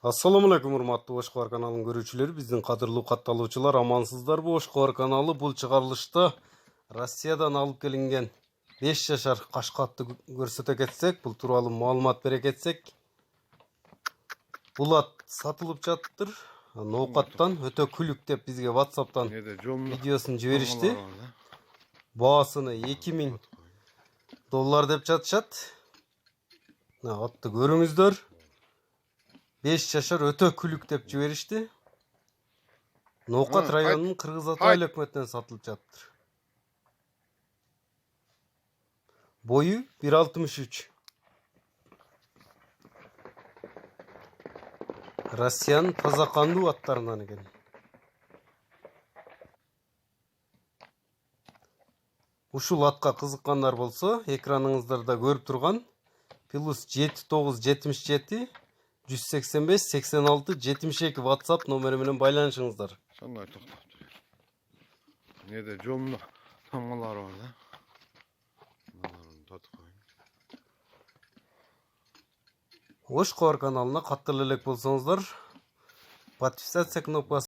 Assalamu alaikum урматтуу Ош Кабар каналынын көрүүчүлөрү, биздин кадырлуу катталуучулар, амансыздарбы? Ош Кабар каналы бул чыгарылышта Россиядан алып келинген 5 жашар кашкатты көрсөтө кетсек, бул тууралуу маалымат бере кетсек, бул ат сатылып жатыр. Ноокаттан өтө күлүк деп бизге WhatsApp'тан видеосун жиберишти. Баасыны $2000 деп жатышат. Атты көрүңүздөр. 5 жашар өтө күлүк деп жиберишти. Ноокат районунун Кыргыз Ата айыл өкмөтүнөн сатылып жатыр. Бою 1.63. Россиянын таза кандуу аттарынан экен. Ушул атка кызыккандар болсо, экраныңыздарда көрүп турган +7977 185 86 72 WhatsApp номери менен байланышыңыздар. Сондай токтоп тур. Неде жолунда тамгалары бар да. Мыналарын татып коюн. Ош Кабар каналына каттала элек болсоңуздар, подписаться кнопкасы